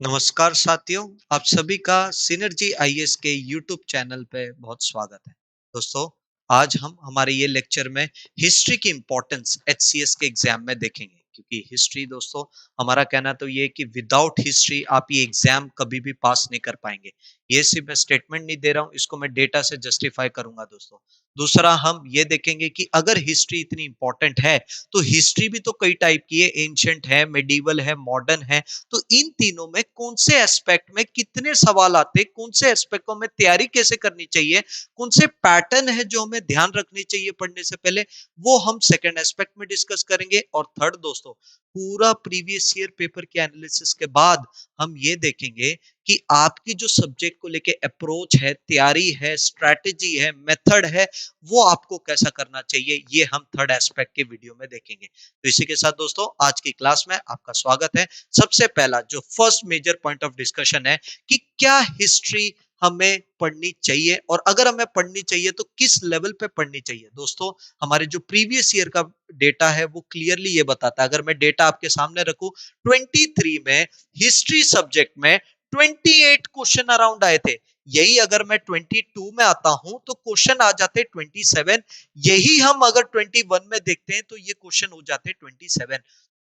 नमस्कार साथियों, आप सभी का सिनर्जी आईएएस के यूट्यूब चैनल पे बहुत स्वागत है। दोस्तों, आज हम हमारे ये लेक्चर में हिस्ट्री की इम्पोर्टेंस एचसीएस के एग्जाम में देखेंगे, क्योंकि हिस्ट्री दोस्तों हमारा कहना तो ये है कि विदाउट हिस्ट्री आप ये एग्जाम कभी भी पास नहीं कर पाएंगे। ये सिर्फ मैं स्टेटमेंट नहीं दे रहा हूँ, इसको मैं डेटा से जस्टिफाई करूंगा दोस्तों। दूसरा, हम ये देखेंगे कि अगर हिस्ट्री इतनी इंपॉर्टेंट है तो हिस्ट्री भी तो कई टाइप की है, एंशिएंट है, मेडिवल है, मॉडर्न है। तो इन तीनों में कौन से एस्पेक्ट में कितने सवाल आते हैं, कौन से एस्पेक्ट को हमें तैयारी कैसे करनी चाहिए, कौन से पैटर्न है जो हमें ध्यान रखनी चाहिए पढ़ने से पहले, वो हम सेकंड एस्पेक्ट में डिस्कस करेंगे। और थर्ड दोस्तों, पूरा प्रीवियस ईयर पेपर के एनालिसिस के बाद हम ये देखेंगे कि आपकी जो सब्जेक्ट को लेके अप्रोच है, तैयारी है, स्ट्रेटेजी है, मेथड है, वो आपको कैसा करना चाहिए, ये हम थर्ड एस्पेक्ट के वीडियो में देखेंगे। तो इसी के साथ दोस्तों, आज की क्लास में आपका स्वागत है। सबसे पहला जो first major point of discussion है कि क्या हिस्ट्री हमें पढ़नी चाहिए, और अगर हमें पढ़नी चाहिए तो किस लेवल पे पढ़नी चाहिए। दोस्तों, हमारे जो प्रीवियस ईयर का डेटा है वो क्लियरली ये बताता है। अगर मैं डेटा आपके सामने रखूं, 23 में हिस्ट्री सब्जेक्ट में 28 क्वेश्चन अराउंड आए थे। यही अगर मैं 22 में आता हूं तो क्वेश्चन आ जाते 27। यही हम अगर 21 में देखते हैं तो ये क्वेश्चन हो जाते 27।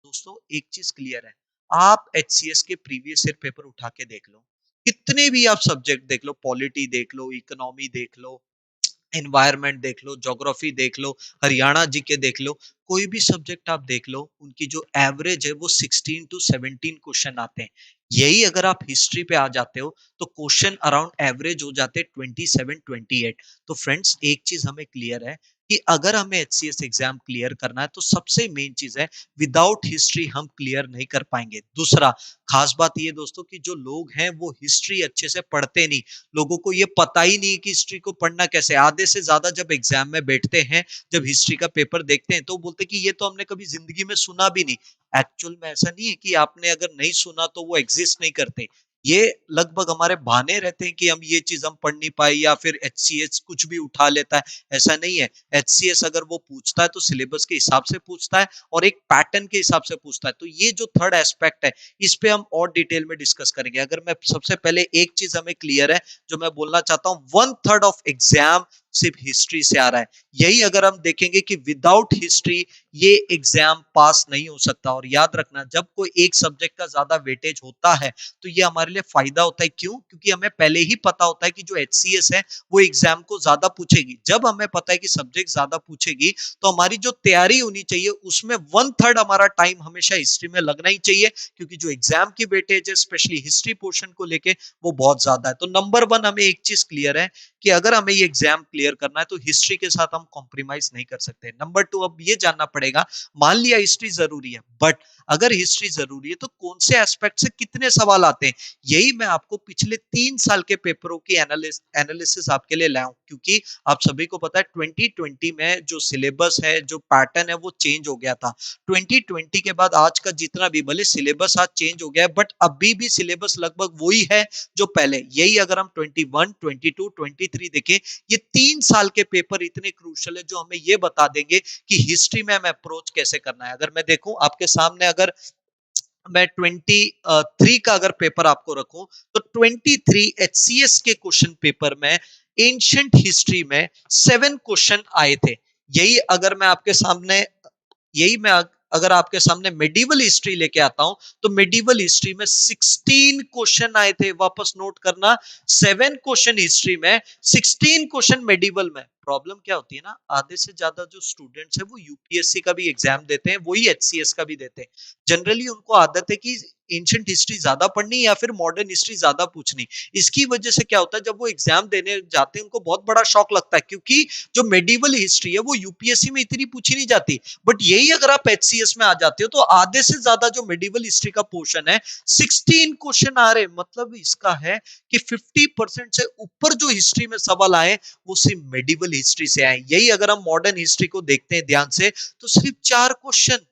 दोस्तों, एक चीज क्लियर है, आप एचसीएस के प्रीवियस ईयर पेपर उठा के देख लो, कितने भी आप सब्जेक्ट देख लो, पॉलिटी देख लो, इकोनॉमी देख लो, एनवायरनमेंट देख लो, ज्योग्राफी देख लो, हरियाणा जीके देख लो, कोई भी सब्जेक्ट आप देख लो, उनकी जो एवरेज है वो 16 टू 17 क्वेश्चन आते हैं। यही अगर आप हिस्ट्री पे आ जाते हो तो क्वेश्चन अराउंड एवरेज हो जाते हैं 27 28। तो फ्रेंड्स, एक चीज हमें क्लियर है कि अगर हमें एचसीएस एग्जाम क्लियर करना है तो सबसे मेन चीज है, विदाउट हिस्ट्री हम क्लियर नहीं कर पाएंगे। दूसरा खास बात ये दोस्तों कि जो लोग हैं वो हिस्ट्री अच्छे से पढ़ते नहीं, लोगों को ये पता ही नहीं कि हिस्ट्री को पढ़ना कैसे। आधे से ज्यादा जब एग्जाम में बैठते हैं, जब हिस्ट्री का पेपर देखते हैं तो बोलते हैं कि ये तो हमने कभी जिंदगी में सुना भी नहीं। एक्चुअल में ऐसा नहीं है कि आपने अगर नहीं सुना तो वो एग्जिस्ट नहीं करते। ये लगभग हमारे बहाने रहते हैं कि हम ये चीज हम पढ़ नहीं पाए, या फिर एचसीएस कुछ भी उठा लेता है। ऐसा नहीं है। एचसीएस अगर वो पूछता है तो सिलेबस के हिसाब से पूछता है और एक पैटर्न के हिसाब से पूछता है। तो ये जो थर्ड एस्पेक्ट है, इस पे हम और डिटेल में डिस्कस करेंगे। अगर मैं सबसे पहले एक चीज हमें क्लियर है जो मैं बोलना चाहता हूं, 1/3 ऑफ एग्जाम सिर्फ हिस्ट्री से आ रहा है। यही अगर हम देखेंगे कि विदाउट हिस्ट्री ये एग्जाम पास नहीं हो सकता। और याद रखना, जब कोई एक सब्जेक्ट का ज्यादा वेटेज होता है तो ये हमारे लिए फायदा होता है। क्यों? क्योंकि हमें पहले ही पता होता है कि जो एचसीएस है वो एग्जाम को ज्यादा पूछेगी। जब हमें पता है कि सब्जेक्ट ज्यादा पूछेगी तो हमारी जो तैयारी होनी चाहिए उसमें 1/3 हमारा टाइम हमेशा हिस्ट्री में लगना ही चाहिए, क्योंकि जो एग्जाम की वेटेज है स्पेशली हिस्ट्री पोर्शन को लेके वो बहुत ज्यादा है। तो नंबर वन, हमें एक चीज क्लियर है कि अगर हमें ये एग्जाम क्लियर करना है तो हिस्ट्री के साथ हम कॉम्प्रोमाइज नहीं कर सकते। नंबर टू, अब ये जानना पड़ेगा, मान लिया हिस्ट्री जरूरी है, बट अगर हिस्ट्री जरूरी है तो कौन से एस्पेक्ट से कितने सवाल आते हैं। यही मैं आपको पिछले 3 साल के पेपरों की एनालिसिस आपके लिए लाया हूं, क्योंकि आप सभी को पता है 2020 में जो सिलेबस है, जो पैटर्न है, वो चेंज हो गया था। 2020 के बाद आज का जितना भी, भले सिलेबस आज चेंज हो गया है बट अभी भी सिलेबस लगभग वही है जो पहले। यही अगर हम 21 22 23 देखें, ये 3 साल के पेपर इतने क्रूशल है जो हमें ये बता देंगे कि हिस्ट्री में हमें अप्रोच कैसे करना है। अगर मैं देखूं आपके सामने, अगर मैं 23 का अगर पेपर आपको रखूं तो 23 एचसीएस के क्वेश्चन पेपर में एंशिएंट हिस्ट्री में 7 क्वेश्चन आए थे। यही अगर मैं आपके सामने यही मैं अगर आपके सामने मेडिवल हिस्ट्री लेके आता हूं तो मेडिवल हिस्ट्री में 16 क्वेश्चन आए थे। वापस नोट करना, 7 क्वेश्चन हिस्ट्री में, 16 क्वेश्चन मेडिवल में। प्रॉब्लम क्या होती है ना, आधे से ज्यादा जो स्टूडेंट्स है वो यूपीएससी का भी एग्जाम देते हैं, वही एचसीएस का भी देते हैं। जनरली उनको आदत है कि एंशिएंट हिस्ट्री ज्यादा पढ़नी या फिर मॉडर्न हिस्ट्री ज्यादा पूछनी। इसकी वजह से क्या होता है, जब वो एग्जाम देने जाते हैं उनको बहुत बड़ा शॉक लगता है, क्योंकि जो मेडिवल हिस्ट्री है वो यूपीएससी में इतनी पूछी नहीं जाती। बट यही अगर आप एचसीएस में आ जाते हो तो आधे से ज्यादा जो मेडिवल हिस्ट्री का पोर्शन है, 16 क्वेश्चन आ रहे। मतलब इसका है कि 50% से ऊपर जो हिस्ट्री में सवाल आए वो सिर्फ मेडिवल हिस्ट्री से आए। यही अगर हम मॉडर्न हिस्ट्री को देखते हैं ध्यान से तो सिर्फ 4 क्वेश्चन।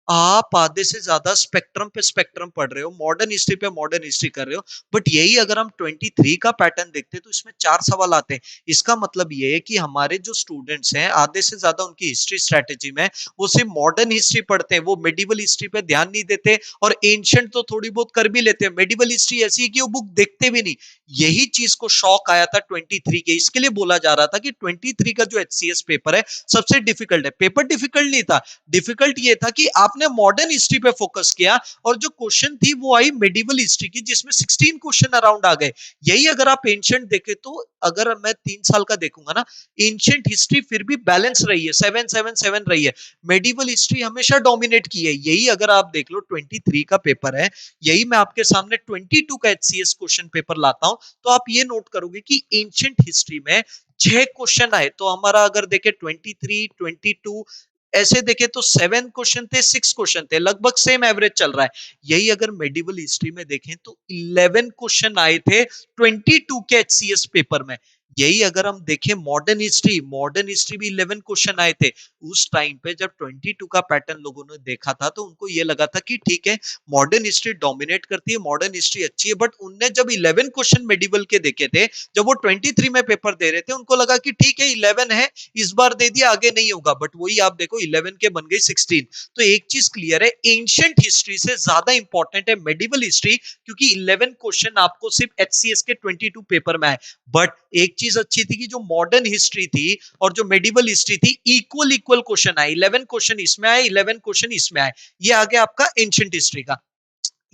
आप आधे से ज्यादा स्पेक्ट्रम पे स्पेक्ट्रम पढ़ रहे हो, मॉडर्न हिस्ट्री पे मॉडर्न हिस्ट्री कर रहे हो। बट यही अगर हम 23 का पैटर्न देखते हैं तो इसमें 4 सवाल आते हैं। इसका मतलब ये है कि हमारे जो स्टूडेंट्स हैं आधे से ज्यादा उनकी हिस्ट्री स्ट्रेटेजी में वो सिर्फ मॉडर्न हिस्ट्री पढ़ते हैं, वो मेडिवल हिस्ट्री पे ध्यान नहीं देते, और एंशियंट तो थोड़ी बहुत कर भी लेते हैं। मेडिवल हिस्ट्री ऐसी है कि वो बुक देखते भी नहीं। यही चीज को शौक आया था 23 के, इसके लिए बोला जा रहा था कि 23 का जो एचसीएस पेपर है सबसे डिफिकल्ट है। पेपर डिफिकल्ट नहीं था, डिफिकल्ट ये था कि आपने मॉडर्न हिस्ट्री पे फोकस किया, और जो क्वेश्चन थी वो आई मेडिवल हिस्ट्री की, जिसमें 16 क्वेश्चन अराउंड आ गए। यही अगर आप एंशियंट देखें तो, अगर मैं 3 साल का देखूंगा ना, एंशियंट हिस्ट्री फिर भी बैलेंस रही है, 7-7-7 रही है। मेडिवल हिस्ट्री हमेशा डोमिनेट की है। यही अगर आप देख लो 23 का पेपर है, यही मैं आपके सामने 22 का एचसीएस क्वेश्चन पेपर लाता हूं, तो आप ये नोट करोगे कि एंशियंट हिस्ट्री में 6 क्वेश्चन आए। तो हमारा अगर देखे 23, 22 ऐसे देखे तो 7 क्वेश्चन थे, 6 क्वेश्चन थे, लगभग सेम एवरेज चल रहा है। यही अगर मेडिवल हिस्ट्री में देखें तो 11 क्वेश्चन आए थे 22 के एचसीएस पेपर में। यही अगर हम देखें मॉडर्न हिस्ट्री भी 11 क्वेश्चन आए थे। उस टाइम पे जब 22 का पैटर्न लोगों ने देखा था तो उनको ये लगा था कि ठीक है, मॉडर्न हिस्ट्री डोमिनेट करती है, मॉडर्न हिस्ट्री अच्छी है। बट उनने जब 11 क्वेश्चन मेडिवल के देखे थे, जब वो 23 में पेपर दे रहे थे, उनको लगा कि ठीक है 11 है, इस बार दे दिया, आगे नहीं होगा। बट वही आप देखो 11 के बन गई 16। तो एक चीज क्लियर है, एंशियंट हिस्ट्री से ज्यादा इंपॉर्टेंट है मेडिवल हिस्ट्री, क्योंकि 11 क्वेश्चन आपको सिर्फ एचसीएस के 22 पेपर में आए। बट एक चीज अच्छी थी कि जो मॉडर्न हिस्ट्री थी और जो मेडिवल हिस्ट्री थी, इक्वल इक्वल क्वेश्चन आए। 11 क्वेश्चन इसमें आए, 11 क्वेश्चन इसमें आए। ये आ गया आपका एंशियंट हिस्ट्री का।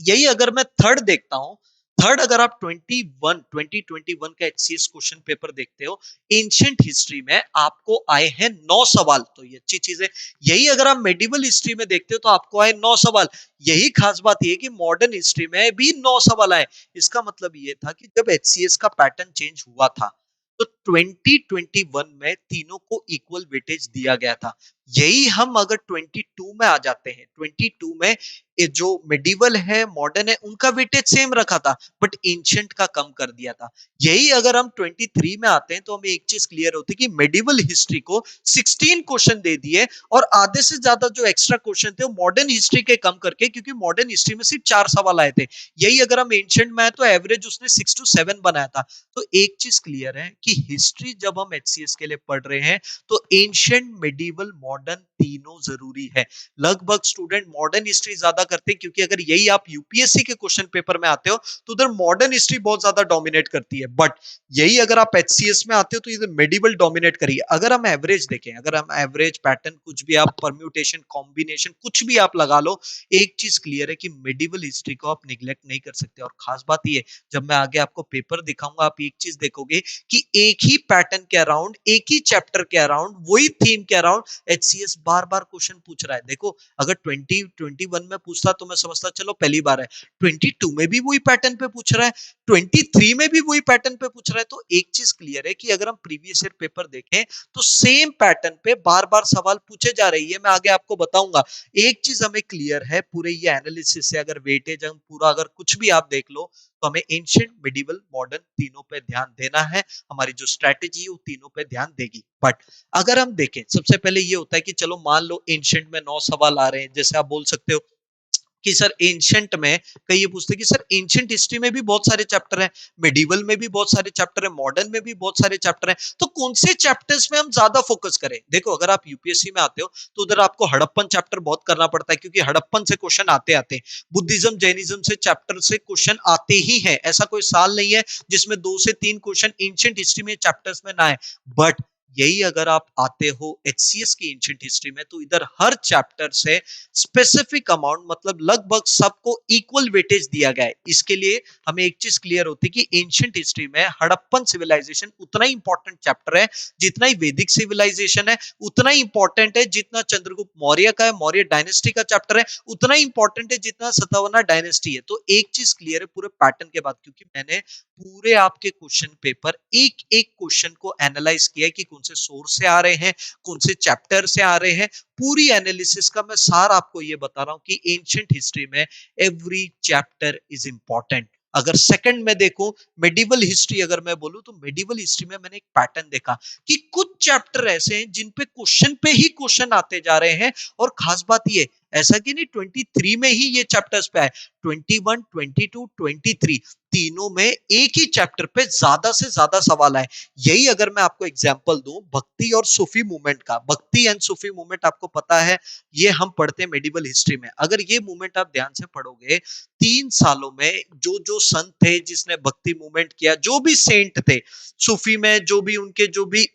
यही अगर मैं थर्ड देखता हूं, थर्ड अगर आप 2021 का एचसीएस क्वेश्चन पेपर देखते हो, एंशियंट हिस्ट्री में आपको आए हैं 9 सवाल, तो ये अच्छी चीज है। यही अगर आप मेडिवल हिस्ट्री में देखते हो तो आपको आए 9 सवाल। यही खास बात ये कि मॉडर्न हिस्ट्री में भी 9 सवाल आए। इसका मतलब ये था कि जब एचसीएस का पैटर्न चेंज हुआ था तो 2021 में तीनों को इक्वल वेटेज दिया गया था। यही हम अगर 22 में आ जाते हैं, 22 में ये जो मेडिवल है मॉडर्न है उनका वेटेज सेम रखा था, बट एंशियंट का कम कर दिया था। यही अगर हम 23 में आते हैं तो हमें एक चीज क्लियर होती है कि मेडिवल हिस्ट्री को 16 क्वेश्चन दे दिए, और आधे से ज्यादा जो एक्स्ट्रा क्वेश्चन थे वो मॉडर्न हिस्ट्री के कम करके, क्योंकि मॉडर्न हिस्ट्री में सिर्फ 4 सवाल आए थे। यही अगर हम एंशियंट में आए तो एवरेज उसने 6 to 7 बनाया था। तो एक चीज क्लियर है कि हिस्ट्री जब हम एचसीएस के लिए पढ़ रहे हैं तो एंशियंट मेडिवल मॉडर्न तीनों जरूरी है। लगभग स्टूडेंट मॉडर्न हिस्ट्री ज्यादा करते हैं, क्योंकि अगर यही आप यूपीएससी के क्वेश्चन पेपर में आते हो तो उधर मॉडर्न हिस्ट्री बहुत ज्यादा डोमिनेट करती है। बट यही अगर आप एचसीएस में आते हो तो इधर मेडिवल डोमिनेट करिए। अगर हम एवरेज देखें, अगर हम एवरेज पैटर्न कुछ भी आप परम्यूटेशन कॉम्बिनेशन कुछ भी आप लगा लो, एक चीज क्लियर है कि मेडिवल हिस्ट्री को आप निग्लेक्ट नहीं कर सकते। और खास बात ये, जब मैं आगे आपको पेपर दिखाऊंगा आप एक चीज देखोगे कि एक ही पैटर्न के अराउंड, एक ही चैप्टर के अराउंड, वही थीम के अराउंड एचसीएस बार बार क्वेश्चन पूछ रहा है। देखो अगर 2021 में पूछता तो मैं समझता चलो पहली बार है, 22 में भी वही पैटर्न पे पूछ रहा है, 23 में भी वही पैटर्न पे पूछ रहा है। तो एक चीज क्लियर है कि अगर हम प्रीवियस ईयर पेपर देखें तो सेम पैटर्न पे बार बार सवाल पूछे जा रही है। मैं आगे आपको बताऊंगा। एक चीज हमें क्लियर है पूरे ये एनालिसिस से, अगर वेटेज हम पूरा अगर कुछ भी आप देख लो तो हमें एंशियंट मेडिवल मॉडर्न तीनों पे ध्यान देना है। हमारी जो स्ट्रेटेजी है वो तीनों पे ध्यान देगी। बट अगर हम देखें, सबसे पहले ये होता है कि चलो मान लो एंशियंट में 9 सवाल आ रहे हैं, जैसे आप बोल सकते हो कि सर एंशियंट में, कई ये पूछते हैं कि सर एंशियंट हिस्ट्री में भी बहुत सारे चैप्टर हैं, मेडिवल में भी बहुत सारे चैप्टर हैं, मॉडर्न में भी बहुत सारे चैप्टर हैं, तो कौन से चैप्टर्स में हम ज्यादा फोकस करें। देखो अगर आप यूपीएससी में आते हो तो उधर आपको हड़प्पन चैप्टर बहुत करना पड़ता है, क्योंकि हड़प्पन से क्वेश्चन आते आते बुद्धिज्म जैनिज्म से चैप्टर से क्वेश्चन आते ही है। ऐसा कोई साल नहीं है जिसमें 2 से 3 क्वेश्चन एंशियंट हिस्ट्री में चैप्टर्स में ना आए। बट यही अगर आप आते हो एचसीएस की एंशियंट हिस्ट्री में तो इधर हर चैप्टर से स्पेसिफिक अमाउंट, मतलब लगभग सबको इक्वल वेटेज दिया गया है। इसके लिए हमें एक चीज क्लियर होती है कि एंशियंट हिस्ट्री में हड़प्पन सिविलाइजेशन उतना ही इंपॉर्टेंट चैप्टर है जितना ही वैदिक सिविलाइजेशन है, उतना ही इंपॉर्टेंट है जितना चंद्रगुप्त मौर्य का है, मौर्य डायनेस्टी का चैप्टर है, उतना ही इंपॉर्टेंट है जितना सतवना डायनेस्टी है। तो एक चीज क्लियर है पूरे पैटर्न के बाद, क्योंकि मैंने पूरे आपके क्वेश्चन पेपर एक एक क्वेश्चन को एनालाइज किया है कि कौन से सोर्स से आ रहे हैं, कौन से चैप्टर से आ रहे हैं। पूरी एनालिसिस का मैं सार आपको ये बता रहा हूं कि एंशियंट हिस्ट्री में एवरी चैप्टर इज इंपॉर्टेंट। अगर सेकंड में देखो मेडिवल हिस्ट्री, अगर मैं बोलूं तो मेडिवल हिस्ट्री में मैंने एक पैटर्न देखा कि कुछ चैप्टर ऐसे हैं जिन पे क्वेश्चन पे ही क्वेश्चन आते जा रहे हैं। और खास बात ये, ऐसा कि नहीं 23 में ही ये चैप्टर्स पे आए, 21, 22, 23 तीनों में एक ही चैप्टर पे ज्यादा से ज्यादा सवाल आए। यही अगर मैं आपको एग्जांपल दूं भक्ति और सूफी मूवमेंट का, भक्ति एंड सूफी मूवमेंट आपको पता है, ये हम पढ़ते हैं मेडिवल हिस्ट्री में। अगर ये मूवमेंट आप ध्यान से पढ़ोगे, 3 सालों में जो जो संत थे जिसने भक्ति मूवमेंट किया, जो भी सेंट थे सूफी में, जो भी उनके जो भी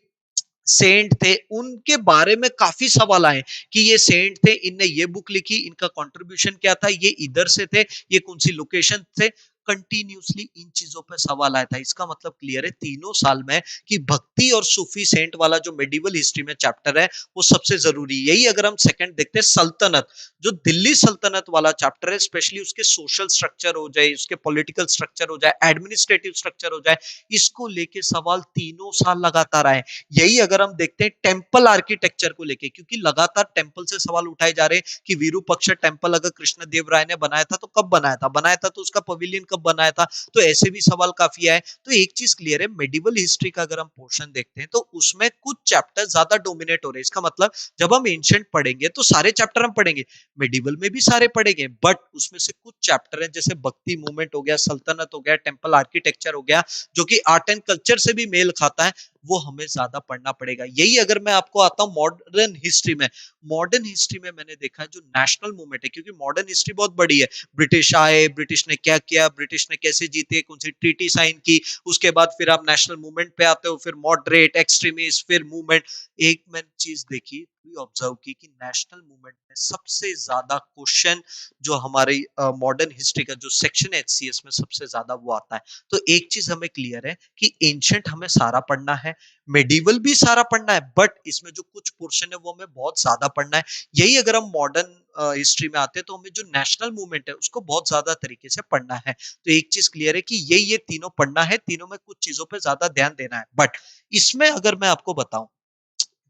सेंट थे, उनके बारे में काफी सवाल आए कि ये सेंट थे, इनने ये बुक लिखी, इनका कंट्रीब्यूशन क्या था, ये इधर से थे, ये कौन सी लोकेशन से, कंटिन्यूसली इन चीजों पे सवाल आया था। इसका मतलब क्लियर है 3 साल में कि भक्ति और सूफी सेंट वाला जो मेडिवल हिस्ट्री में चैप्टर है वो सबसे जरूरी है। यही अगर हम सेकंड देखते हैं सल्तनत, जो दिल्ली सल्तनत वाला चैप्टर है, स्पेशली उसके सोशल स्ट्रक्चर हो जाए, उसके पॉलिटिकल स्ट्रक्चर हो जाए, एडमिनिस्ट्रेटिव स्ट्रक्चर हो जाए, इसको लेके सवाल 3 साल लगातार आए। यही अगर हम देखते हैं टेम्पल आर्किटेक्चर को लेके, क्योंकि लगातार टेम्पल से सवाल उठाए जा रहे हैं कि विरूपाक्ष टेम्पल अगर कृष्णदेव राय ने बनाया था तो कब बनाया था, बनाया था तो उसका पवेलियन कब बनाया था, तो ऐसे भी सवाल काफी आए। तो एक चीज क्लियर है, मेडिवल हिस्ट्री का अगर हम पोर्शन देखते हैं तो उसमें कुछ चैप्टर ज्यादा डोमिनेट हो रहे हैं। इसका मतलब जब हम एंशिएंट पढ़ेंगे तो सारे चैप्टर हम पढ़ेंगे, मेडिवल में भी सारे पढ़ेंगे, बट उसमें से कुछ चैप्टर हैं जैसे भक्ति मूवमेंट हो गया, सल्तनत हो गया, टेम्पल आर्किटेक्चर हो गया, जो कि आर्ट एंड कल्चर से भी मेल खाता है, वो हमें ज्यादा पढ़ना पड़ेगा। यही अगर मैं आपको आता हूं मॉडर्न हिस्ट्री में, मॉडर्न हिस्ट्री में मैंने देखा है जो नेशनल मूवमेंट है, क्योंकि मॉडर्न हिस्ट्री बहुत बड़ी है, ब्रिटिश आए, ब्रिटिश ने क्या किया, ब्रिटिश ने कैसे जीते, कौन सी ट्रीटी साइन की, उसके बाद फिर आप नेशनल मूवमेंट पे आते हो, फिर मॉडरेट, एक्सट्रीमिस्ट, फिर मूवमेंट। एक मैंने चीज देखी, ऑब्जर्व की कि नेशनल मूवमेंट में सबसे ज्यादा क्वेश्चन जो हमारी मॉडर्न हिस्ट्री का जो सेक्शन है एचसीएस में सबसे ज्यादा वो आता है। तो एक चीज हमें क्लियर है कि एंशिएंट हमें सारा पढ़ना है, मेडिवल भी सारा पढ़ना है, बट इसमें जो कुछ पोर्शन है वो हमें बहुत ज्यादा पढ़ना है। यही अगर हम मॉडर्न हिस्ट्री में आते हैं तो हमें जो नेशनल मूवमेंट है उसको बहुत ज्यादा तरीके से पढ़ना है। तो एक चीज क्लियर है कि ये तीनों पढ़ना है, तीनों में कुछ चीजों पे ज्यादा ध्यान देना है। बट इसमें अगर मैं आपको बताऊं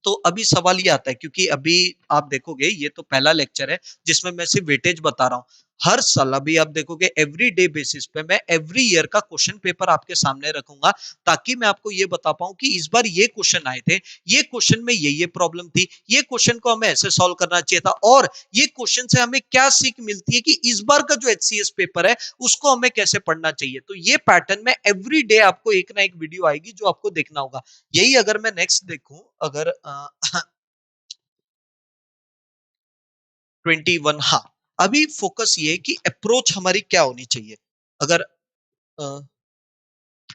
तो अभी सवाल ये आता है, क्योंकि अभी आप देखोगे ये तो पहला लेक्चर है जिसमें मैं सिर्फ वेटेज बता रहा हूँ। हर साल अभी आप देखोगे एवरी डे बेसिस पे मैं एवरी ईयर का क्वेश्चन पेपर आपके सामने रखूंगा, ताकि मैं आपको ये बता पाऊं कि इस बार ये क्वेश्चन आए थे, ये क्वेश्चन में ये प्रॉब्लम थी, ये क्वेश्चन को हमें ऐसे सॉल्व करना चाहिए था, और ये क्वेश्चन से हमें क्या सीख मिलती है कि इस बार का जो एचसीएस पेपर है उसको हमें कैसे पढ़ना चाहिए। तो ये पैटर्न में एवरी डे आपको एक ना एक वीडियो आएगी जो आपको देखना होगा। यही अगर मैं नेक्स्ट देखूं, अगर 21, हाँ, अभी फोकस ये है कि अप्रोच हमारी क्या होनी चाहिए। अगर अ,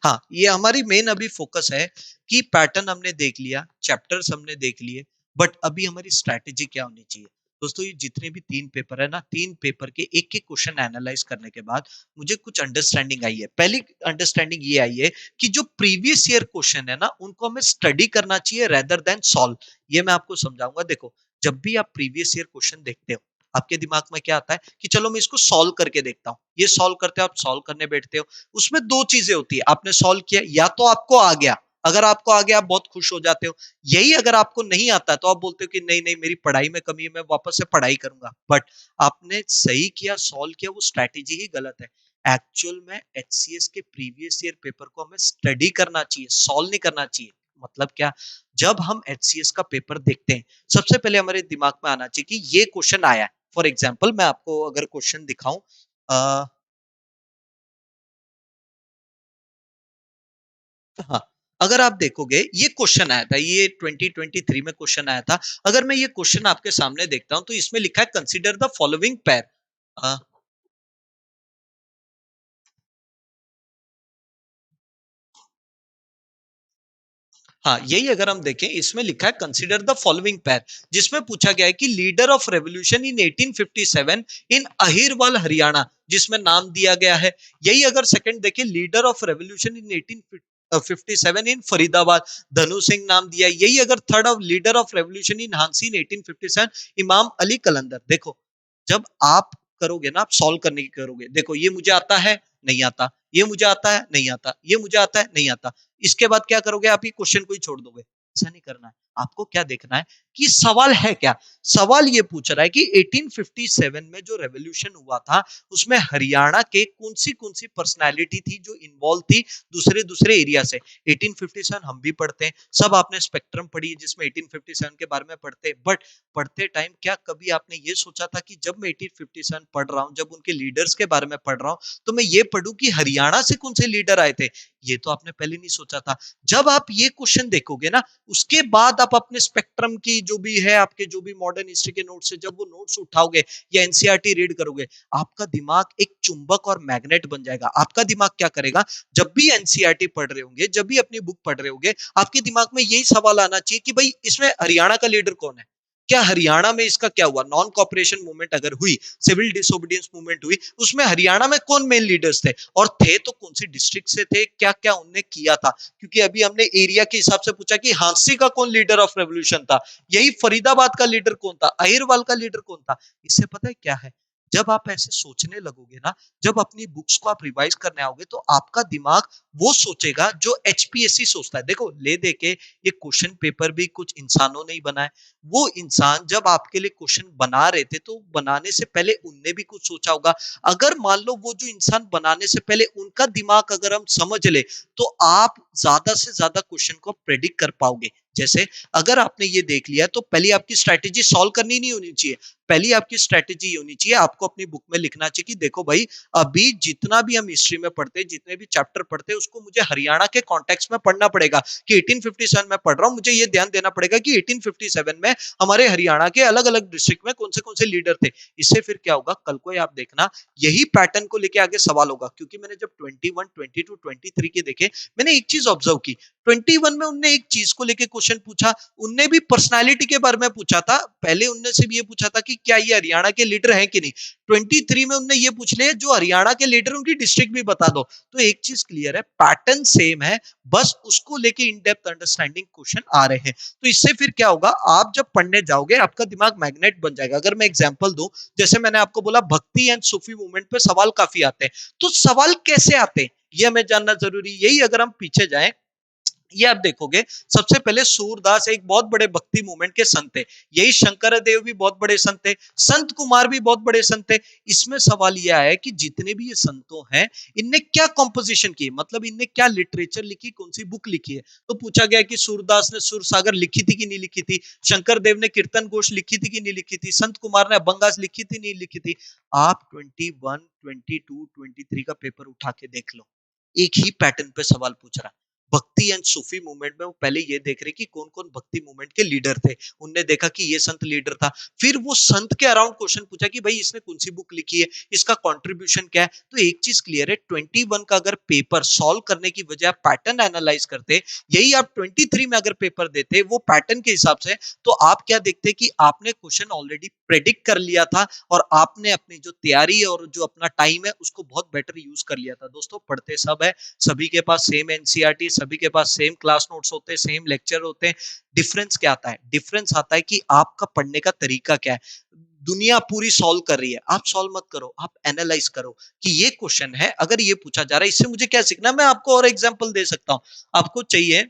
हाँ, ये हमारी मेन अभी फोकस है कि पैटर्न हमने देख लिया, चैप्टर्स हमने देख लिए, बट अभी हमारी स्ट्रैटेजी क्या होनी चाहिए। दोस्तों ये जितने भी 3 पेपर है ना, 3 पेपर के एक एक क्वेश्चन एनालाइज करने के बाद मुझे कुछ अंडरस्टैंडिंग आई है। पहली अंडरस्टैंडिंग ये आई है कि जो प्रीवियस ईयर क्वेश्चन है ना उनको हमें स्टडी करना चाहिए रेदर देन सॉल्व। ये मैं आपको समझाऊंगा। देखो, जब भी आप प्रीवियस ईयर क्वेश्चन देखते हो आपके दिमाग में क्या आता है कि चलो मैं इसको सॉल्व करके देखता हूँ, ये सॉल्व करते हो, आप सॉल्व करने बैठते हो, उसमें दो चीजें होती है, आपने सॉल्व किया, या तो आपको आ गया, अगर आपको आ गया आप बहुत खुश हो जाते हो, यही अगर आपको नहीं आता तो आप बोलते हो कि नहीं नहीं मेरी पढ़ाई में कमी है, मैं वापस से पढ़ाई करूंगा। बट आपने सही किया, सॉल्व किया, वो स्ट्रैटेजी ही गलत है। एक्चुअल में एचसीएस के प्रीवियस ईयर पेपर को हमें स्टडी करना चाहिए, सॉल्व नहीं करना चाहिए। मतलब क्या, जब हम एचसीएस का पेपर देखते हैं सबसे पहले हमारे दिमाग में आना चाहिए कि ये क्वेश्चन आया है। फॉर एग्जाम्पल मैं आपको अगर क्वेश्चन दिखाऊं, हाँ, अगर आप देखोगे ये क्वेश्चन आया था, ये 2023 में क्वेश्चन आया था। अगर मैं ये क्वेश्चन आपके सामने देखता हूं तो इसमें लिखा है कंसीडर द फॉलोइंग पेयर। हाँ, यही अगर हम देखें इसमें लिखा है कंसीडर द फॉलोइंग पेयर, जिसमें पूछा गया है कि leader of revolution in 1857 in Ahirwal Haryana, जिसमें नाम दिया गया है। यही अगर सेकंड देखें, leader of revolution in 1857 in Faridabad, Dhanu Singh नाम दिया है। यही अगर third of leader of revolution in Hansi in 1857, Imam Ali कलंदर। देखो, जब आप करोगे ना, आप सॉल्व करने की करोगे, देखो ये मुझे आता है, नहीं आता, ये मुझे आता है, नहीं आता, ये मुझे आता है, नहीं आता, इसके बाद क्या करोगे, आप ये क्वेश्चन को ही छोड़ दोगे। ऐसा नहीं करना है, आपको क्या देखना है कि सवाल है क्या। सवाल ये पूछ रहा है कि 1857 में जो रेवोल्यूशन हुआ था उसमें हरियाणा के कौन सी पर्सनालिटी थी जो इन्वॉल्व थी दूसरे दूसरे एरिया से। 1857 हम भी पढ़ते हैं, सब आपने स्पेक्ट्रम पढ़ी है जिसमें 1857 के बारे में पढ़ते हैं, बट पढ़ते टाइम क्या कभी आपने ये सोचा था कि जब मैं 1857 पढ़ रहा हूं, जब उनके लीडर्स के बारे में पढ़ रहा हूं, तो मैं ये पढ़ूं कि हरियाणा से कौन से लीडर आए थे। ये तो आपने पहले नहीं सोचा था। जब आप ये क्वेश्चन देखोगे ना, उसके बाद आप अपने स्पेक्ट्रम की जो भी है, आपके जो भी मॉडर्न हिस्ट्री के नोट्स है, जब वो नोट्स उठाओगे या एनसीईआरटी रीड करोगे, आपका दिमाग एक चुंबक और मैग्नेट बन जाएगा। आपका दिमाग क्या करेगा, जब भी एनसीईआरटी पढ़ रहे होंगे, जब भी अपनी बुक पढ़ रहे होंगे, आपके दिमाग में यही सवाल आना चाहिए कि भाई इसमें हरियाणा का लीडर कौन है, क्या हरियाणा में इसका क्या हुआ, नॉन कॉपरेशन मूवमेंट अगर हुई, सिविल डिसोबीडियंस मूवमेंट हुई, उसमें हरियाणा में कौन मेन लीडर्स थे, और थे तो कौन सी डिस्ट्रिक्ट से थे, क्या क्या उनने किया था। क्योंकि अभी हमने एरिया के हिसाब से पूछा कि हांसी का कौन लीडर ऑफ रेवोल्यूशन था, यही फरीदाबाद का लीडर कौन था, अहिरवाल का लीडर कौन था। इससे पता है क्या है, जब आप ऐसे सोचने लगोगे ना, जब अपनी बुक्स को आप रिवाइज करने आओगे, तो आपका दिमाग वो सोचेगा जो एचपीएससी सोचता है। देखो ले दे के ये क्वेश्चन पेपर भी कुछ इंसानों ने ही बनाए। वो इंसान जब आपके लिए क्वेश्चन बना रहे थे तो बनाने से पहले उनने भी कुछ सोचा होगा। अगर मान लो वो जो इंसान बनाने से पहले उनका दिमाग अगर हम समझ ले, तो आप ज्यादा से ज्यादा क्वेश्चन को प्रेडिक्ट कर पाओगे। जैसे अगर आपने ये देख लिया तो पहले आपकी स्ट्रैटेजी सॉल्व करनी नहीं होनी चाहिए, पहली आपकी स्ट्रैटेजी होनी चाहिए, आपको अपनी बुक में लिखना चाहिए कि देखो भाई, अभी जितना भी हम हिस्ट्री में पढ़ते हैं, जितने भी चैप्टर पढ़ते हैं, उसको मुझे हरियाणा के कॉन्टेक्स्ट में पढ़ना पड़ेगा। कि 1857 में पढ़ रहा हूं, मुझे ये ध्यान देना पड़ेगा कि 1857 में हमारे हरियाणा के अलग अलग डिस्ट्रिक्ट में कौन से लीडर थे। इससे फिर क्या होगा, कल को आप देखना यही पैटर्न को लेके आगे सवाल होगा। क्योंकि मैंने जब 21, 22, 23 के देखे, मैंने एक चीज ऑब्जर्व की, 21 में उनने एक चीज को लेके क्वेश्चन पूछा, उनने भी पर्सनालिटी के बारे में पूछा था। पहले उनने से भी ये पूछा था कि क्या ये हरियाणा के लीडर हैं कि नहीं। 23 में उनने ये पूछ लिया जो हरियाणा के लीडर उनकी डिस्ट्रिक्ट भी बता दो। तो एक चीज क्लियर है, पैटर्न सेम है, बस उसको लेके इन डेप्थ अंडरस्टैंडिंग क्वेश्चन आ रहे हैं। तो इससे फिर क्या होगा, आप जब पढ़ने जाओगे आपका दिमाग मैग्नेट बन जाएगा। अगर मैं एग्जांपल दूं, जैसे मैंने आपको बोला भक्ति एंड सूफी मूवमेंट पे सवाल काफी आते हैं, तो सवाल कैसे आते हैं ये हमें जानना जरूरी। यही अगर हम पीछे जाएं, ये आप देखोगे, सबसे पहले सूरदास एक बहुत बड़े भक्ति मूवमेंट के संत थे, यही शंकर देव भी बहुत बड़े संत थे, संत कुमार भी बहुत बड़े संत थे। इसमें सवाल यह है कि जितने भी ये संतों हैं, इनने क्या कॉम्पोजिशन की, मतलब इनने क्या लिटरेचर लिखी, कौन सी बुक लिखी है। तो पूछा गया कि सूरदास ने सुर सागर लिखी थी कि नहीं लिखी थी, शंकर देव ने कीर्तन घोष लिखी थी कि नहीं लिखी थी, संत कुमार ने अभंगास लिखी थी नहीं लिखी थी। आप 21, 22, 23 का पेपर उठा के देख लो, एक ही पैटर्न पे सवाल पूछ रहा है। भक्ति एंड सूफी मूवमेंट में वो पहले ये देख रहे कि कौन कौन भक्ति मूवमेंट के लीडर थे, उनने देखा कि ये संत लीडर था, फिर वो संत के अराउंड क्वेश्चन पूछा कि भाई इसने कौन सी बुक लिखी है, इसका कंट्रीब्यूशन क्या है। तो एक चीज क्लियर है, 21 का अगर पेपर सॉल्व करने की वजह पैटर्न एनालाइज करते, यही आप 23 में अगर पेपर देते वो पैटर्न के हिसाब से, तो आप क्या देखते कि आपने क्वेश्चन ऑलरेडी प्रेडिक्ट कर लिया था, और आपने अपनी जो तैयारी और जो अपना टाइम है उसको बहुत बेटर यूज कर लिया था। दोस्तों पढ़ते सब है, सभी के पास सेम एनसीईआरटी, सभी के पास सेम क्लास नोट्स होते हैं, सेम लेक्चर होते हैं। डिफरेंस क्या आता है, डिफरेंस आता है कि आपका पढ़ने का तरीका क्या है। दुनिया पूरी सॉल्व कर रही है, आप सॉल्व मत करो, आप एनालाइज करो कि ये क्वेश्चन है, अगर ये पूछा जा रहा है, इससे मुझे क्या सीखना। मैं आपको और एग्जांपल दे सकता हूं, आपको चाहिए,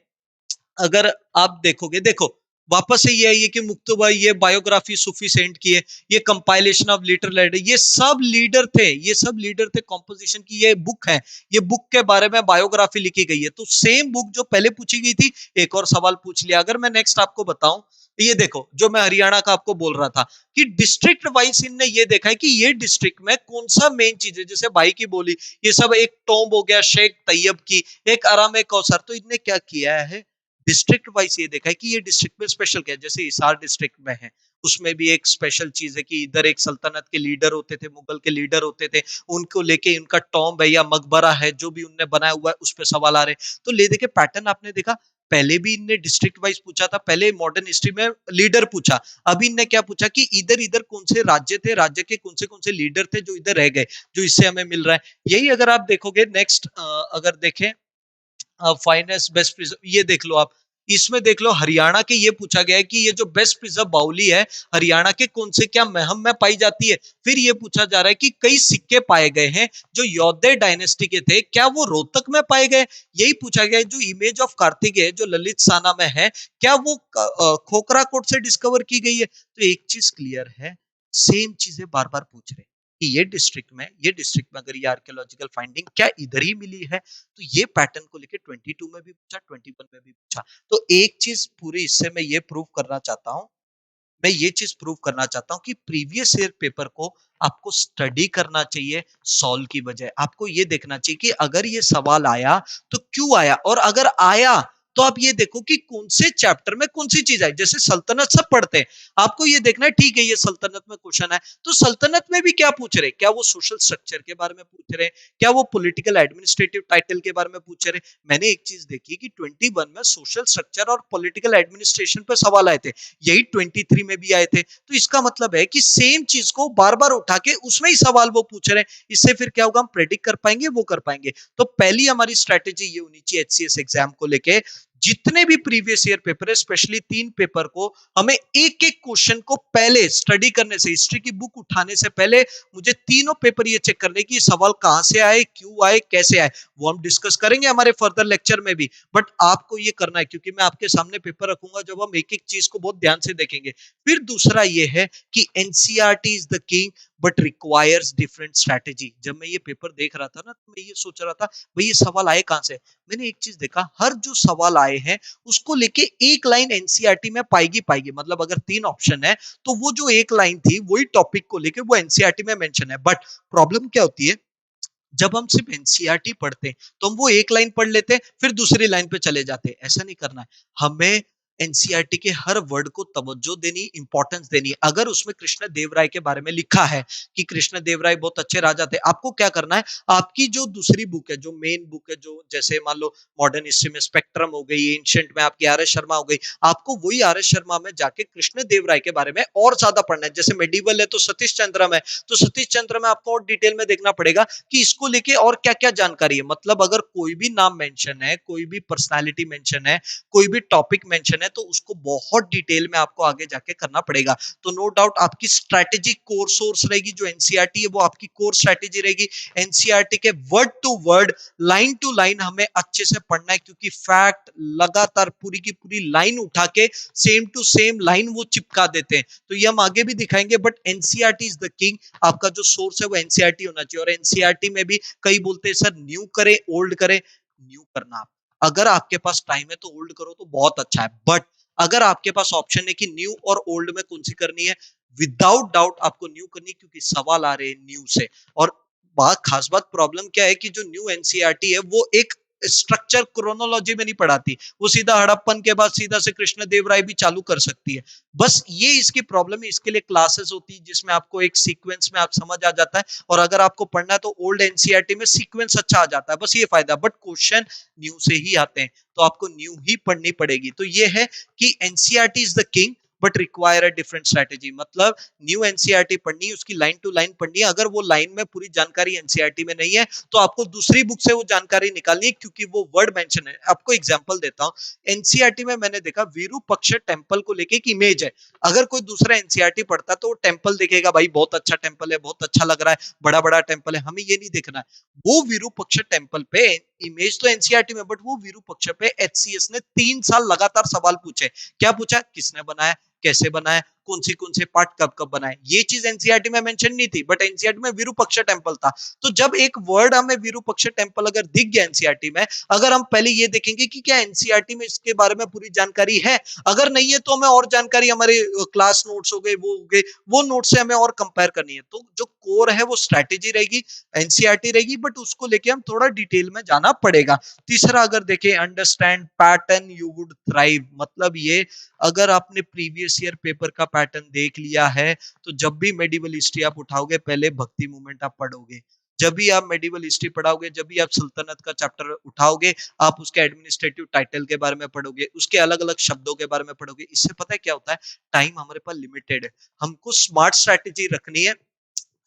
अगर आप देखोगे, देखो वापस से ये है, ये कि मुक्तबाई, ये बायोग्राफी सूफी सेंट की है, ये कंपाइलेशन ऑफ लिटर लीडर, ये सब लीडर थे, ये सब लीडर थे कॉम्पोजिशन की। ये बुक है, ये बुक के बारे में बायोग्राफी लिखी गई है। तो सेम बुक जो पहले पूछी गई थी, एक और सवाल पूछ लिया। अगर मैं नेक्स्ट आपको बताऊं, ये देखो जो मैं हरियाणा का आपको बोल रहा था कि डिस्ट्रिक्ट वाइज इनने ये देखा है कि ये डिस्ट्रिक्ट में कौन सा मेन चीज है। जैसे भाई की बोली, ये सब एक टॉम्ब हो गया शेख तैयब की, एक आराम कौसर। तो इनने क्या किया है, डिस्ट्रिक्ट वाइज ये देखा है कि ये डिस्ट्रिक्ट में स्पेशल क्या है। जैसे हिसार डिस्ट्रिक्ट में है, उसमें भी एक स्पेशल चीज है कि इधर एक सल्तनत के लीडर होते थे, मुगल के लीडर होते थे, उनको लेके उनका टॉम्ब है या मकबरा है जो भी उनने बनाया हुआ है, उस पर सवाल आ रहे हैं। तो ले देखे पैटर्न आपने देखा, पहले भी इनने डिस्ट्रिक्ट वाइज पूछा था, पहले मॉडर्न हिस्ट्री में लीडर पूछा, अभी इनने क्या पूछा कि इधर इधर कौन से राज्य थे, राज्य के कौन से लीडर थे जो इधर रह गए, जो इससे हमें मिल रहा है। यही अगर आप देखोगे नेक्स्ट, अगर देखें फाइनेस्ट बेस्ट, ये देख लो आप, इसमें देख लो हरियाणा के ये पूछा गया है कि ये जो बेस्ट प्रिजर्व बाउली है हरियाणा के कौन से क्या महम में पाई जाती है। फिर ये पूछा जा रहा है कि कई सिक्के पाए गए हैं जो यौधेय डायनेस्टी के थे, क्या वो रोहतक में पाए गए। यही पूछा गया है जो इमेज ऑफ कार्तिकेय जो ललित साना में है, क्या वो खोखरा कोट से डिस्कवर की गई है। तो एक चीज क्लियर है, सेम चीजें बार बार पूछ रहे कि ये डिस्ट्रिक्ट में अगर ये आर्कियोलॉजिकल फाइंडिंग क्या इधर ही मिली है। तो ये पैटर्न को लेकर 22 में भी पूछा, 21 में भी पूछा। तो एक चीज पूरे इससे मैं ये प्रूव करना चाहता हूं, मैं ये चीज प्रूव करना चाहता हूं कि प्रीवियस ईयर पेपर को आपको स्टडी करना चाहिए सॉल्व की बजाय। आपको ये देखना चाहिए कि अगर ये सवाल आया तो क्यों आया, और अगर आया तो आप ये देखो कि कौन से चैप्टर में कौन सी चीज आई। जैसे सल्तनत सब पढ़ते हैं, आपको ये देखना है ठीक है ये सल्तनत में क्वेश्चन है, तो सल्तनत में भी क्या पूछ रहे, क्या वो सोशल स्ट्रक्चर के बारे में पूछ रहे, क्या वो पॉलिटिकल एडमिनिस्ट्रेटिव टाइटल के बारे में पूछ रहे। मैंने एक चीज देखी कि 21 में सोशल स्ट्रक्चर और पॉलिटिकल एडमिनिस्ट्रेशन पर सवाल आए थे, यही 23 में भी आए थे। तो इसका मतलब है कि सेम चीज को बार बार उठा के उसमें ही सवाल वो पूछ रहे हैं। इससे फिर क्या होगा, हम प्रेडिक्ट कर पाएंगे, वो कर पाएंगे। तो पहली हमारी स्ट्रेटेजी ये होनी चाहिए एचसीएस एग्जाम को लेके, जितने भी प्रीवियस ईयर पेपर है स्पेशली 3 पेपर को, हमें एक एक क्वेश्चन को पहले स्टडी करने से, हिस्ट्री की बुक उठाने से पहले मुझे तीनों पेपर ये चेक करने की सवाल कहां से आए, क्यों आए, कैसे आए। वो हम डिस्कस करेंगे हमारे फर्दर लेक्चर में भी, बट आपको ये करना है क्योंकि मैं आपके सामने पेपर रखूंगा जब हम एक एक चीज को बहुत ध्यान से देखेंगे। फिर दूसरा ये है कि NCERT is the king but requires different strategy. जब मैं ये पेपर देख रहा था ना तो मैं ये सोच रहा था भाई ये सवाल आए कहां से। मैंने एक चीज देखा, हर जो सवाल आए हैं उसको लेके एक लाइन एनसीईआरटी में पाएगी पाएगी, मतलब अगर 3 ऑप्शन है तो वो जो एक लाइन थी वही टॉपिक को लेके वो एनसीईआरटी में मेंशन है। बट प्रॉब्लम क्या होती है, जब हम सिर्फ एनसीईआरटी पढ़ते हैं तो हम वो एक लाइन पढ़ लेते हैं फिर दूसरी लाइन पे चले जाते हैं। ऐसा नहीं करना है, हमें एनसीईआरटी के हर वर्ड को तवज्जो देनी, इंपॉर्टेंस देनी। अगर उसमें कृष्ण देव राय के बारे में लिखा है कि कृष्ण देव राय बहुत अच्छे राजा थे, आपको क्या करना है, आपकी जो दूसरी बुक है, जो मेन बुक है, जो जैसे मान लो मॉडर्न हिस्ट्री में स्पेक्ट्रम हो गई, एंशिएंट में आपकी आर एस शर्मा हो गई, आपको वही आर एस शर्मा में जाके कृष्ण देव राय के बारे में और ज्यादा पढ़ना है। जैसे मेडिवल है तो सतीश चंद्र में, तो सतीश चंद्र में आपको और डिटेल में देखना पड़ेगा कि इसको लेके और क्या क्या जानकारी है। मतलब अगर कोई भी नाम मेंशन है, कोई भी पर्सनालिटी मेंशन है, कोई भी टॉपिक मेंशन है, तो उसको बहुत डिटेल में आपको आगे जाके करना पड़ेगा। तो नो डाउट आपकी स्ट्रैटेजी कोर सोर्स रहेगी, जो एनसीईआरटी है वो आपकी कोर स्ट्रैटेजी रहेगी। एनसीईआरटी के word to word, line to line हमें अच्छे से पढ़ना है, क्योंकि फैक्ट लगातार पूरी की पूरी लाइन उठा के सेम टू सेम लाइन वो चिपका देते हैं। तो ये हम आगे भी दिखाएंगे, but NCERT is the king. आपका जो सोर्स है वो एनसीईआरटी होना चाहिए। और एनसीईआरटी में भी कई बोलते हैं सर न्यू करें ओल्ड करें, न्यू करना। अगर आपके पास टाइम है तो ओल्ड करो तो बहुत अच्छा है, बट अगर आपके पास ऑप्शन है कि न्यू और ओल्ड में कौन सी करनी है, विदाउट डाउट आपको न्यू करनी, क्योंकि सवाल आ रहे हैं न्यू से। और बात खास बात प्रॉब्लम क्या है कि जो न्यू एनसीईआरटी है वो एक स्ट्रक्चर क्रोनोलॉजी में नहीं पढ़ाती, वो सीधा हड़प्पन के बाद सीधा से कृष्ण देव राय भी चालू कर सकती है। बस ये इसकी प्रॉब्लम है। इसके लिए क्लासेस होती है जिसमें आपको एक सीक्वेंस में आप समझ आ जाता है, और अगर आपको पढ़ना है तो ओल्ड एनसीईआरटी में सीक्वेंस अच्छा आ जाता है, बस ये फायदा। बट क्वेश्चन न्यू से ही आते हैं तो आपको न्यू ही पढ़नी पड़ेगी। तो ये है कि NCERT is the king but require a different strategy. मतलब न्यू एनसीईआरटी पढ़नी है, उसकी लाइन टू लाइन पढ़नी है। अगर वो लाइन में पूरी जानकारी एनसीईआरटी में नहीं है तो आपको दूसरी बुक से वो जानकारी निकालनी है, क्योंकि वो वर्ड मेंशन है। आपको एग्जांपल देता हूं, एनसीईआरटी में मैंने देखा विरूपाक्ष टेम्पल को लेके एक इमेज है। अगर कोई दूसरा एनसीईआरटी पढ़ता तो वो टेम्पल देखेगा, भाई बहुत अच्छा टेम्पल है, बहुत अच्छा लग रहा है, बड़ा बड़ा टेम्पल है। हमें ये नहीं देखना है, वो विरूपाक्ष टेम्पल पे इमेज तो एनसीईआरटी में, बट वो विरूपाक्ष पे एचसीएस ने 3 साल लगातार सवाल पूछे। क्या पूछा, किसने बनाया, कैसे बनाया, कौन से पार्ट कब कब बनाए। ये चीज एनसीईआरटी में मेंशन नहीं थी, बट एनसीईआरटी में विरूपाक्ष टेम्पल था। तो जब एक वर्ड हमें विरूपाक्ष टेम्पल अगर दिख गया एनसीईआरटी में, अगर हम पहले ये देखेंगे कि क्या एनसीईआरटी में इसके बारे में पूरी जानकारी है, अगर नहीं है तो हमें और जानकारी हमारे क्लास नोट्स हो गए, वो हो गए, वो नोट से हमें और कंपेयर करनी है। तो जो कोर है वो स्ट्रैटेजी रहेगी, एनसीईआरटी रहेगी, बट उसको लेके हम थोड़ा डिटेल में जाना पड़ेगा। तीसरा अगर देखें, understand pattern you would thrive. मतलब ये, अगर आपने प्रीवियस ईयर पेपर का पैटर्न देख लिया है तो जब भी मेडिवल हिस्ट्री आप उठाओगे पहले भक्ति मूवमेंट आप पढ़ोगे। जब भी आप मेडिवल हिस्ट्री पढ़ाओगे, जब भी आप सल्तनत का चैप्टर उठाओगे, आप उसके एडमिनिस्ट्रेटिव टाइटल के बारे में पढ़ोगे, उसके अलग अलग शब्दों के बारे में पढ़ोगे। इससे पता है क्या होता है, टाइम हमारे पास लिमिटेड है, हमको स्मार्ट स्ट्रैटेजी रखनी है,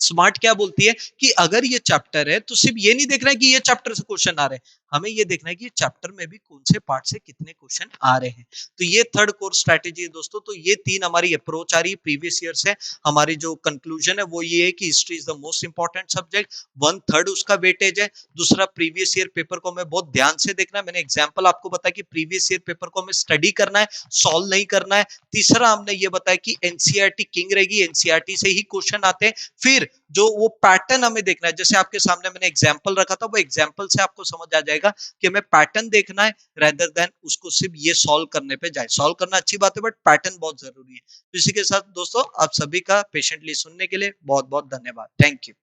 स्मार्ट क्या बोलती है कि अगर ये चैप्टर है तो सिर्फ ये नहीं देखना है कि ये चैप्टर से क्वेश्चन आ रहे हैं, हमें ये देखना है कि ये चैप्टर में भी कौन से पार्ट से कितने क्वेश्चन आ रहे हैं। तो ये थर्ड कोर स्ट्रेटेजी है दोस्तों। तो ये तीन हमारी अप्रोच आ रही है प्रीवियस ईयर से। हमारी जो कंक्लूजन है वो ये है कि history is the most important subject, 1/3 उसका वेटेज है। दूसरा, प्रीवियस ईयर पेपर को हमें बहुत ध्यान से देखना है, मैंने एग्जाम्पल आपको बताया कि प्रीवियस ईयर पेपर को हमें स्टडी करना है, सॉल्व नहीं करना है। तीसरा, हमने ये बताया कि एनसीईआरटी किंग रहेगी, एनसीईआरटी से ही क्वेश्चन आते हैं। फिर जो वो पैटर्न हमें देखना है, जैसे आपके सामने मैंने एग्जांपल रखा था, वो एग्जांपल से आपको समझ आ जाएगा कि हमें पैटर्न देखना है रेदर देन उसको सिर्फ ये सॉल्व करने पे जाए। सॉल्व करना अच्छी बात है बट पैटर्न बहुत जरूरी है। तो इसी के साथ दोस्तों आप सभी का पेशेंटली सुनने के लिए बहुत बहुत धन्यवाद। Thank you.